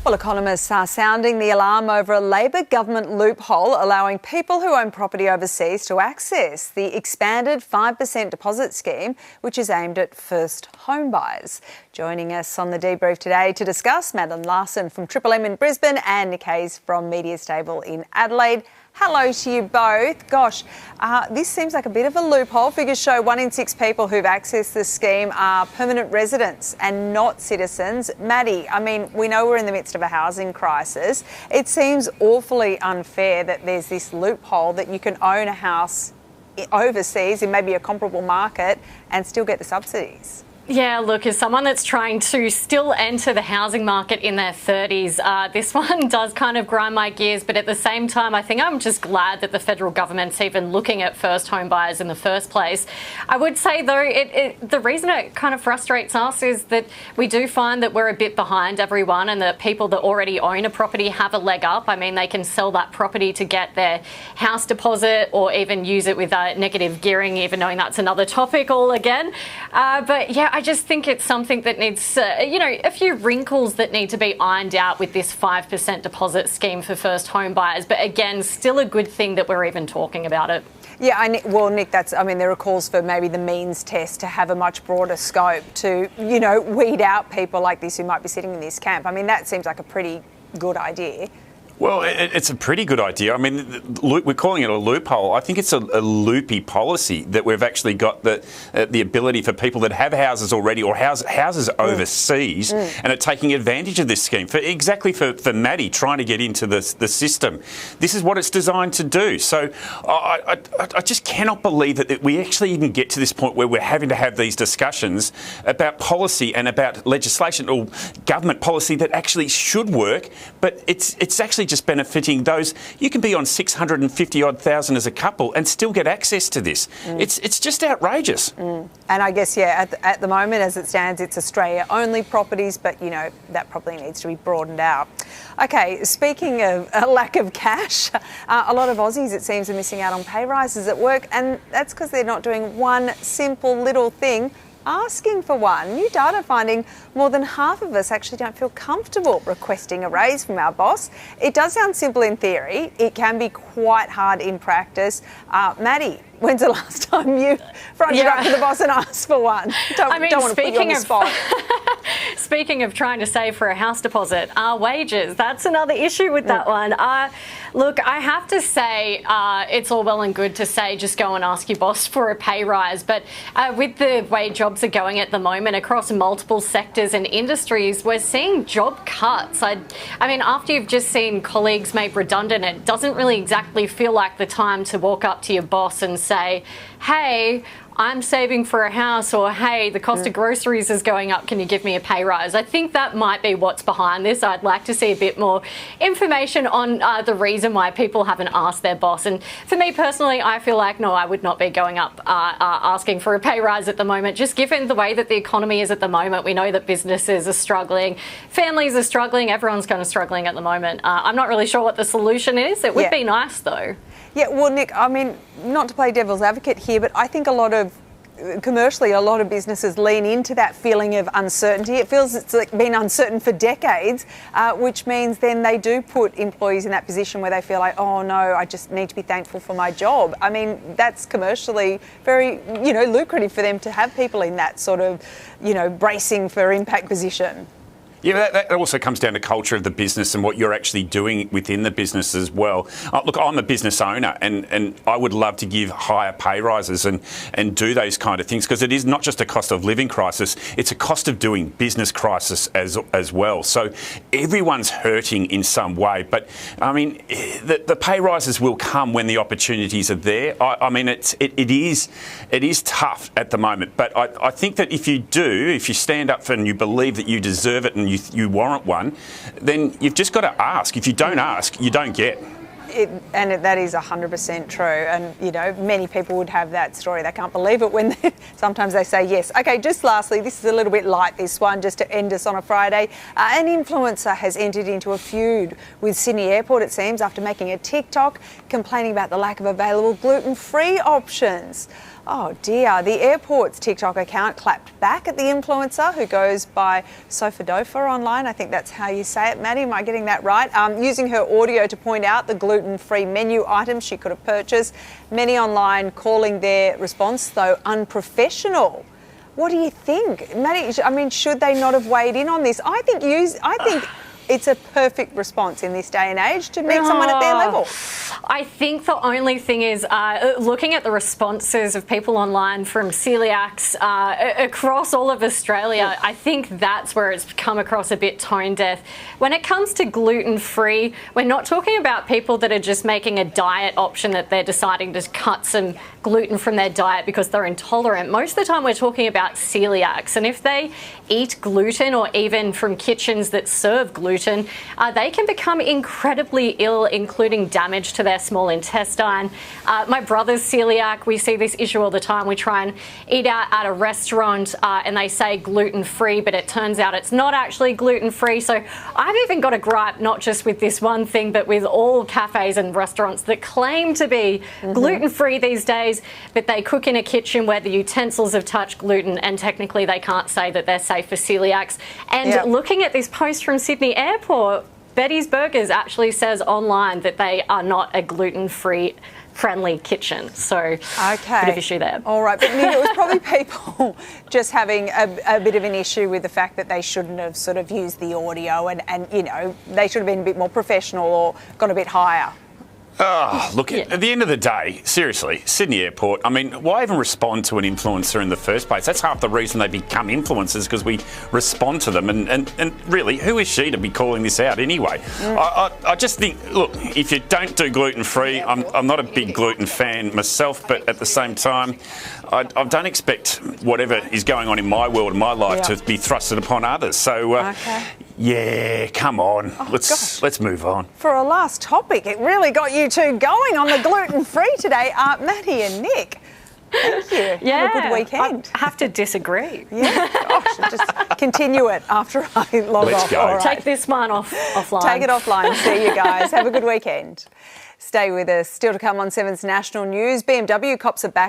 Well, economists are sounding the alarm over a Labor government loophole allowing people who own property overseas to access the expanded 5% deposit scheme, which is aimed at first home buyers. Joining us on the debrief today to discuss, Madeline Larson from Triple M in Brisbane and Nick Hayes from Media Stable in Adelaide. Hello to you both. Gosh, this seems like a bit of a loophole. Figures show 1 in 6 people who've accessed this scheme are permanent residents and not citizens. Maddie, I mean, we know we're in the midst of a housing crisis. It seems awfully unfair that there's this loophole that you can own a house overseas in maybe a comparable market and still get the subsidies. Yeah, look, as someone that's trying to still enter the housing market in their 30s, this one does kind of grind my gears. But at the same time, I think I'm just glad that the federal government's even looking at first home buyers in the first place. I would say, though, the reason it kind of frustrates us is that we do find that we're a bit behind everyone, and that people that already own a property have a leg up. I mean, they can sell that property to get their house deposit or even use it with negative gearing, even knowing that's another topic all again. But yeah, I just think it's something that needs, a few wrinkles that need to be ironed out with this 5% deposit scheme for first home buyers. But again, still a good thing that we're even talking about it. Yeah, Nick, there are calls for maybe the means test to have a much broader scope to, weed out people like this who might be sitting in this camp. I mean, that seems like a pretty good idea. Well, it's a pretty good idea. I mean, we're calling it a loophole. I think it's a loopy policy that we've actually got the ability for people that have houses already or houses overseas and are taking advantage of this scheme for Maddie trying to get into the system. This is what it's designed to do. So I just cannot believe that we actually even get to this point where we're having to have these discussions about policy and about legislation or government policy that actually should work, but it's actually just benefiting those. You can be on 650,000 as a couple and still get access to this. It's just outrageous. And I guess, at the moment, as it stands, it's Australia-only properties, but, that probably needs to be broadened out. OK, speaking of a lack of cash, a lot of Aussies, it seems, are missing out on pay rises at work, and that's because they're not doing one simple little thing: asking for one. New data finding more than half of us actually don't feel comfortable requesting a raise from our boss. It does sound simple in theory. It can be quite hard in practice. Maddie, when's the last time you fronted up to the boss and asked for one? Don't want to put you on the spot. Speaking of trying to save for a house deposit, wages, that's another issue with that one. Look, I have to say it's all well and good to say just go and ask your boss for a pay rise, but with the way jobs are going at the moment across multiple sectors and industries, we're seeing job cuts. I mean, after you've just seen colleagues made redundant, it doesn't really exactly feel like the time to walk up to your boss and say, hey, I'm saving for a house, or hey, the cost of groceries is going up, can you give me a pay rise? I think that might be what's behind this. I'd like to see a bit more information on the reason why people haven't asked their boss. And for me personally, I feel like, no, I would not be going up asking for a pay rise at the moment, just given the way that the economy is at the moment. We know that businesses are struggling, families are struggling, everyone's kind of struggling at the moment. I'm not really sure what the solution is. It would be nice though. Yeah, well, Nick, I mean, not to play devil's advocate here, but I think commercially, a lot of businesses lean into that feeling of uncertainty. It feels it's like been uncertain for decades, which means then they do put employees in that position where they feel like, oh no, I just need to be thankful for my job. I mean, that's commercially very, lucrative for them to have people in that sort of, bracing for impact position. Yeah, that also comes down to culture of the business and what you're actually doing within the business as well. Look, I'm a business owner and I would love to give higher pay rises and do those kind of things, because it is not just a cost of living crisis, it's a cost of doing business crisis as well. So everyone's hurting in some way. But, I mean, the pay rises will come when the opportunities are there. I mean, it is tough at the moment. But I think that if you stand up for and you believe that you deserve it and you warrant one, then you've just got to ask. If you don't ask, you don't get. That is 100% true. And, many people would have that story. They can't believe it when sometimes they say yes. OK, just lastly, this is a little bit light, this one, just to end us on a Friday. An influencer has entered into a feud with Sydney Airport, it seems, after making a TikTok complaining about the lack of available gluten-free options. Oh dear, the airport's TikTok account clapped back at the influencer who goes by Sofadofa online. I think that's how you say it. Maddie, am I getting that right? Using her audio to point out the gluten-free menu items she could have purchased. Many online calling their response, though, unprofessional. What do you think? Maddie, I mean, should they not have weighed in on this? I think it's a perfect response in this day and age to meet someone at their level. I think the only thing is looking at the responses of people online from celiacs across all of Australia, I think that's where it's come across a bit tone deaf. When it comes to gluten-free, we're not talking about people that are just making a diet option that they're deciding to cut some gluten from their diet because they're intolerant. Most of the time we're talking about celiacs, and if they eat gluten or even from kitchens that serve gluten, they can become incredibly ill, including damage to their small intestine. My brother's celiac. We see this issue all the time. We try and eat out at a restaurant and they say gluten-free, but it turns out it's not actually gluten-free. So I've even got a gripe, not just with this one thing, but with all cafes and restaurants that claim to be gluten-free these days, but they cook in a kitchen where the utensils have touched gluten, and technically they can't say that they're safe for celiacs. And looking at this post from Sydney Airport, Betty's Burgers actually says online that they are not a gluten-free friendly kitchen. So, bit of issue there. All right, but Nina, it was probably people just having a bit of an issue with the fact that they shouldn't have sort of used the audio and you know, they should have been a bit more professional or gone a bit higher. Oh, look, at the end of the day, seriously, Sydney Airport, I mean, why even respond to an influencer in the first place? That's half the reason they become influencers, because we respond to them. And really, who is she to be calling this out anyway? I just think, look, if you don't do gluten-free, I'm not a big gluten fan myself, but at the same time, I don't expect whatever is going on in my world and my life to be thrusted upon others. So, yeah, come on, let's move on. For a last topic, it really got you two going on the gluten-free today. Maddie and Nick, thank you. Yeah, have a good weekend. I have to disagree. Yeah, gosh, just continue it after I log Let's off. go. All right. Take this one offline. Take it offline. See you guys. Have a good weekend. Stay with us. Still to come on 7's National News, BMW cops are back